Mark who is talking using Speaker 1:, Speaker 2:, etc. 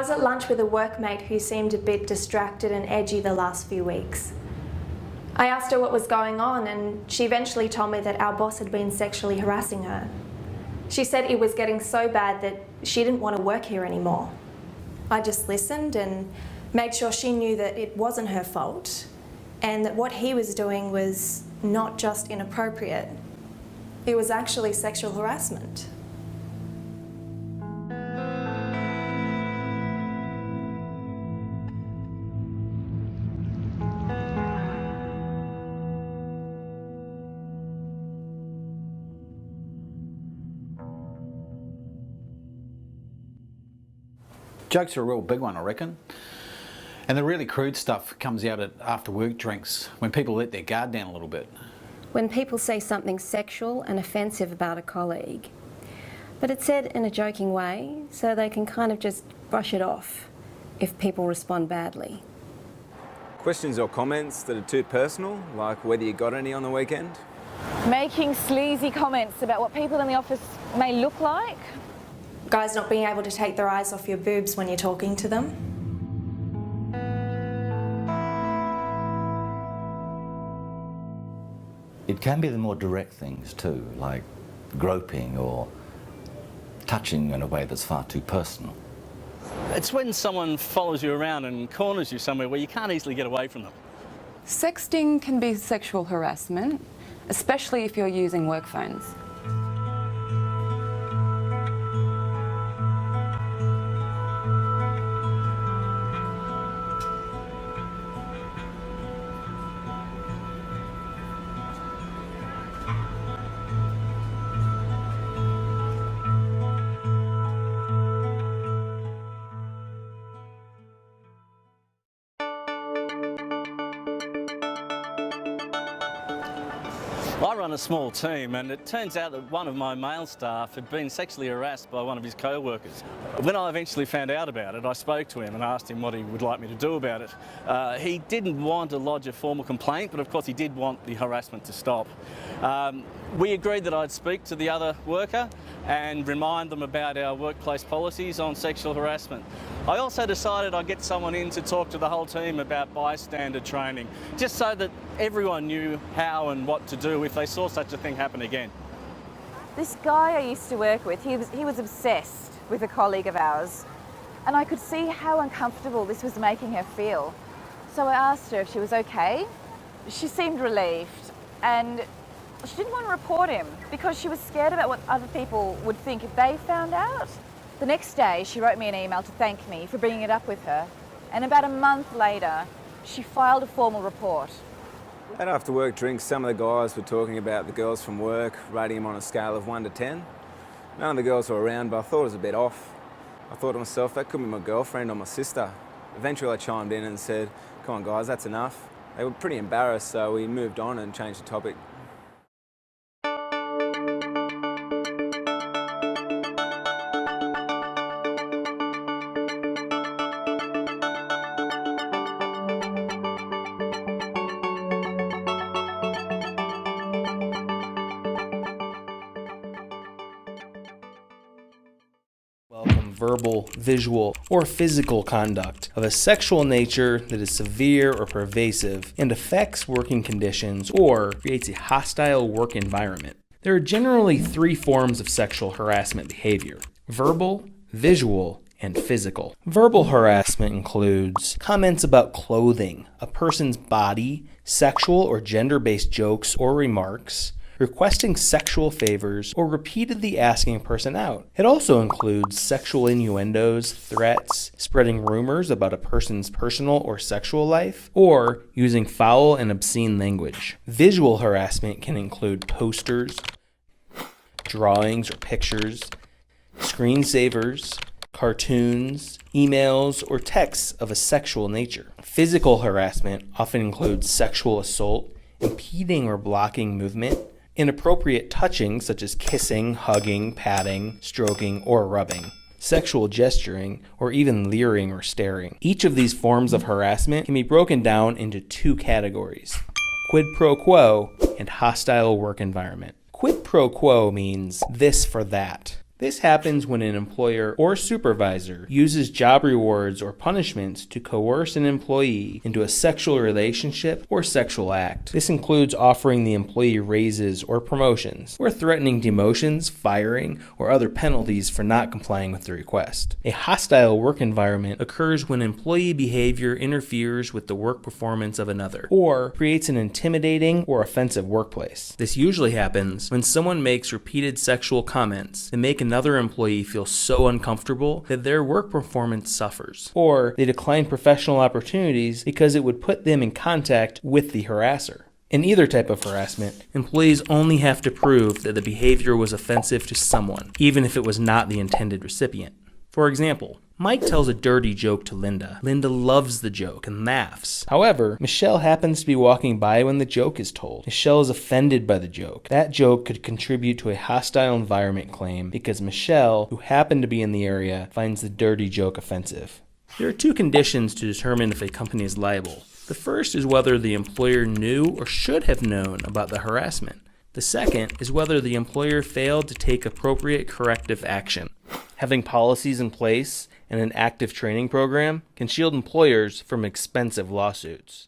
Speaker 1: was at lunch with a workmate who seemed a bit distracted and edgy the last few weeks. I asked her what was going on, and she eventually told me that our boss had been sexually harassing her. She said it was getting so bad that she didn't want to work here anymore. I just listened and made sure she knew that it wasn't her fault and that what he was doing was not just inappropriate, it was actually sexual harassment.
Speaker 2: Jokes are a real big one, I reckon. And the really crude stuff comes out at after work drinks, when people let their guard down a little bit.
Speaker 3: When people say something sexual and offensive about a colleague, but it's said in a joking way, so they can kind of just brush it off if people respond badly.
Speaker 4: Questions or comments that are too personal, like whether you got any on the weekend.
Speaker 5: Making sleazy comments about what people in the office may look like.
Speaker 1: Guys not being able to take their eyes off your boobs when you're talking to them.
Speaker 6: It can be the more direct things too, like groping or touching in a way that's far too personal.
Speaker 7: It's when someone follows you around and corners you somewhere where you can't easily get away from them.
Speaker 8: Sexting can be sexual harassment, especially if you're using work phones.
Speaker 7: I run a small team, and it turns out that one of my male staff had been sexually harassed by one of his co-workers. When I eventually found out about it, I spoke to him and asked him what he would like me to do about it. He didn't want to lodge a formal complaint, but of course he did want the harassment to stop. We agreed that I'd speak to the other worker and remind them about our workplace policies on sexual harassment. I also decided I'd get someone in to talk to the whole team about bystander training, just so that everyone knew how and what to do if they saw such a thing happen again.
Speaker 5: This guy I used to work with, he was obsessed with a colleague of ours, and I could see how uncomfortable this was making her feel. So I asked her if she was okay. She seemed relieved, and she didn't want to report him because she was scared about what other people would think if they found out. The next day, she wrote me an email to thank me for bringing it up with her, and about a month later, she filed a formal report.
Speaker 4: At after work drinks, some of the guys were talking about the girls from work, rating them on a scale of 1 to 10. None of the girls were around, but I thought it was a bit off. I thought to myself, that could be my girlfriend or my sister. Eventually I chimed in and said, come on guys, that's enough. They were pretty embarrassed, so we moved on and changed the topic.
Speaker 9: Verbal, visual, or physical conduct of a sexual nature that is severe or pervasive and affects working conditions or creates a hostile work environment. There are generally 3 forms of sexual harassment behavior: verbal, visual, and physical. Verbal harassment includes comments about clothing, a person's body, sexual or gender-based jokes or remarks, requesting sexual favors, or repeatedly asking a person out. It also includes sexual innuendos, threats, spreading rumors about a person's personal or sexual life, or using foul and obscene language. Visual harassment can include posters, drawings or pictures, screensavers, cartoons, emails, or texts of a sexual nature. Physical harassment often includes sexual assault, impeding or blocking movement, inappropriate touching such as kissing, hugging, patting, stroking, or rubbing, sexual gesturing, or even leering or staring. Each of these forms of harassment can be broken down into 2 categories: quid pro quo and hostile work environment. Quid pro quo means this for that. This happens when an employer or supervisor uses job rewards or punishments to coerce an employee into a sexual relationship or sexual act. This includes offering the employee raises or promotions, or threatening demotions, firing, or other penalties for not complying with the request. A hostile work environment occurs when employee behavior interferes with the work performance of another, or creates an intimidating or offensive workplace. This usually happens when someone makes repeated sexual comments that make another employee feel so uncomfortable that their work performance suffers, or they decline professional opportunities because it would put them in contact with the harasser. In either type of harassment, employees only have to prove that the behavior was offensive to someone, even if it was not the intended recipient. For example, Mike tells a dirty joke to Linda. Linda loves the joke and laughs. However, Michelle happens to be walking by when the joke is told. Michelle is offended by the joke. That joke could contribute to a hostile environment claim because Michelle, who happened to be in the area, finds the dirty joke offensive. There are two conditions to determine if a company is liable. The first is whether the employer knew or should have known about the harassment. The second is whether the employer failed to take appropriate corrective action. Having policies in place and an active training program can shield employers from expensive lawsuits.